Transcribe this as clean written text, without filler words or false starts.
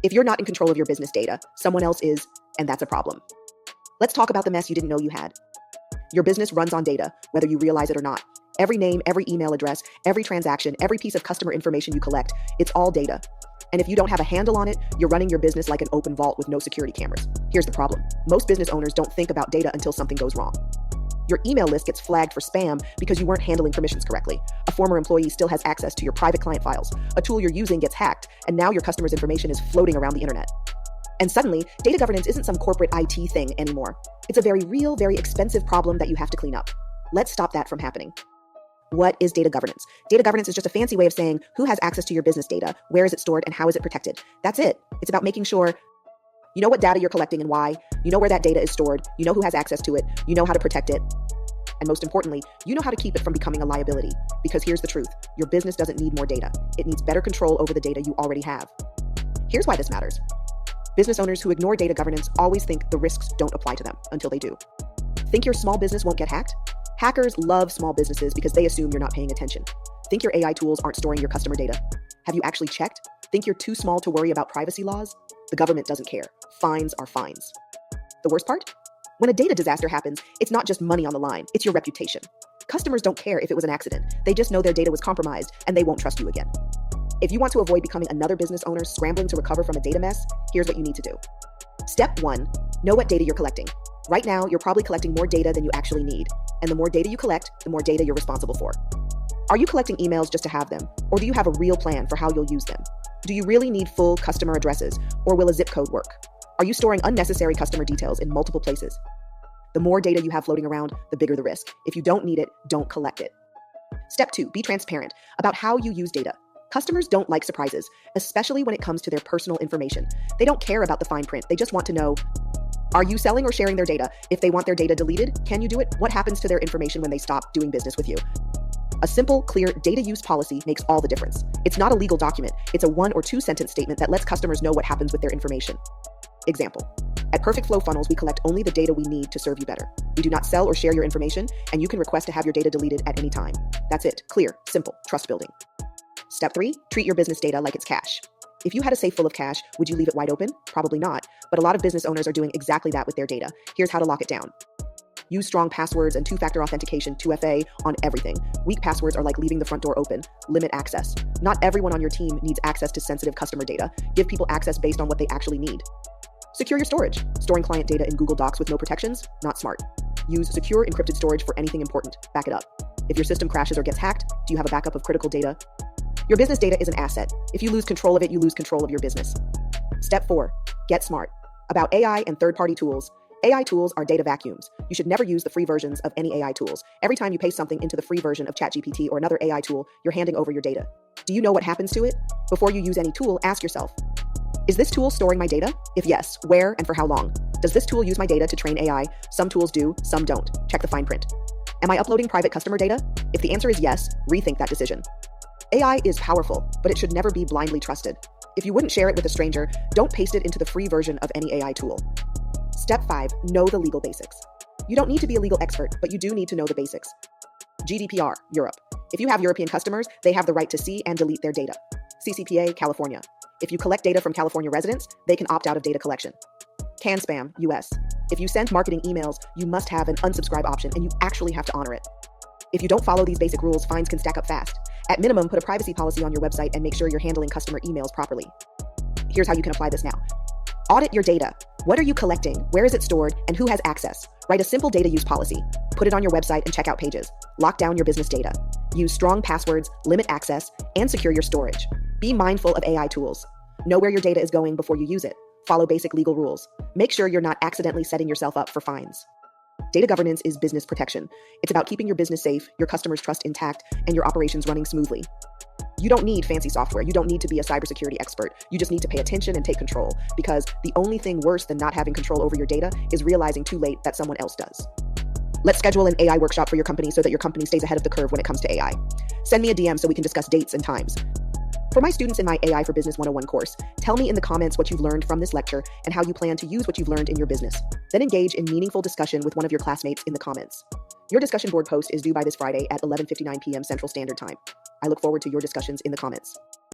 If you're not in control of your business data, someone else is, and that's a problem. Let's talk about the mess you didn't know you had. Your business runs on data, whether you realize it or not. Every name, every email address, every transaction, every piece of customer information you collect, it's all data. And if you don't have a handle on it, you're running your business like an open vault with no security cameras. Here's the problem. Most business owners don't think about data until something goes wrong. Your email list gets flagged for spam because you weren't handling permissions correctly. A former employee still has access to your private client files. A tool you're using gets hacked, and now your customer's information is floating around the internet. And suddenly, data governance isn't some corporate IT thing anymore. It's a very real, very expensive problem that you have to clean up. Let's stop that from happening. What is data governance? Data governance is just a fancy way of saying who has access to your business data, where is it stored, and how is it protected. That's it. It's about making sure you know what data you're collecting and why, you know where that data is stored, you know who has access to it, you know how to protect it, and most importantly, you know how to keep it from becoming a liability. Because here's the truth, your business doesn't need more data. It needs better control over the data you already have. Here's why this matters. Business owners who ignore data governance always think the risks don't apply to them until they do. Think your small business won't get hacked? Hackers love small businesses because they assume you're not paying attention. Think your AI tools aren't storing your customer data? Have you actually checked? Think you're too small to worry about privacy laws? The government doesn't care. Fines are fines. The worst part? When a data disaster happens, it's not just money on the line, it's your reputation. Customers don't care if it was an accident. They just know their data was compromised and they won't trust you again. If you want to avoid becoming another business owner scrambling to recover from a data mess, here's what you need to do. Step 1, know what data you're collecting. Right now, you're probably collecting more data than you actually need. And the more data you collect, the more data you're responsible for. Are you collecting emails just to have them? Or do you have a real plan for how you'll use them? Do you really need full customer addresses? Or will a zip code work? Are you storing unnecessary customer details in multiple places? The more data you have floating around, the bigger the risk. If you don't need it, don't collect it. Step 2, be transparent about how you use data. Customers don't like surprises, especially when it comes to their personal information. They don't care about the fine print. They just want to know, are you selling or sharing their data? If they want their data deleted, can you do it? What happens to their information when they stop doing business with you? A simple, clear data use policy makes all the difference. It's not a legal document. It's a 1 or 2 sentence statement that lets customers know what happens with their information. Example. At Perfect Flow Funnels, we collect only the data we need to serve you better. We do not sell or share your information, and you can request to have your data deleted at any time. That's it. Clear, simple, trust building. Step 3, treat your business data like it's cash. If you had a safe full of cash, would you leave it wide open? Probably not, but a lot of business owners are doing exactly that with their data. Here's how to lock it down. Use strong passwords and 2-factor authentication, 2FA, on everything. Weak passwords are like leaving the front door open. Limit access. Not everyone on your team needs access to sensitive customer data. Give people access based on what they actually need. Secure your storage. Storing client data in Google Docs with no protections? Not smart. Use secure encrypted storage for anything important. Back it up. If your system crashes or gets hacked, do you have a backup of critical data? Your business data is an asset. If you lose control of it, you lose control of your business. Step 4, get smart. About AI and third-party tools. AI tools are data vacuums. You should never use the free versions of any AI tools. Every time you paste something into the free version of ChatGPT or another AI tool, you're handing over your data. Do you know what happens to it? Before you use any tool, ask yourself, is this tool storing my data? If yes, where and for how long? Does this tool use my data to train AI? Some tools do, some don't. Check the fine print. Am I uploading private customer data? If the answer is yes, rethink that decision. AI is powerful, but it should never be blindly trusted. If you wouldn't share it with a stranger, don't paste it into the free version of any AI tool. Step 5, know the legal basics. You don't need to be a legal expert, but you do need to know the basics. GDPR, Europe. If you have European customers, they have the right to see and delete their data. CCPA, California. If you collect data from California residents, they can opt out of data collection. CAN spam, US. If you send marketing emails, you must have an unsubscribe option and you actually have to honor it. If you don't follow these basic rules, fines can stack up fast. At minimum, put a privacy policy on your website and make sure you're handling customer emails properly. Here's how you can apply this now. Audit your data. What are you collecting? Where is it stored? And who has access? Write a simple data use policy. Put it on your website and checkout pages. Lock down your business data. Use strong passwords, limit access, and secure your storage. Be mindful of AI tools. Know where your data is going before you use it. Follow basic legal rules. Make sure you're not accidentally setting yourself up for fines. Data governance is business protection. It's about keeping your business safe, your customers' trust intact, and your operations running smoothly. You don't need fancy software. You don't need to be a cybersecurity expert. You just need to pay attention and take control, because the only thing worse than not having control over your data is realizing too late that someone else does. Let's schedule an AI workshop for your company so that your company stays ahead of the curve when it comes to AI. Send me a DM so we can discuss dates and times. For my students in my AI for Business 101 course, tell me in the comments what you've learned from this lecture and how you plan to use what you've learned in your business. Then engage in meaningful discussion with one of your classmates in the comments. Your discussion board post is due by this Friday at 11:59 p.m. Central Standard Time. I look forward to your discussions in the comments.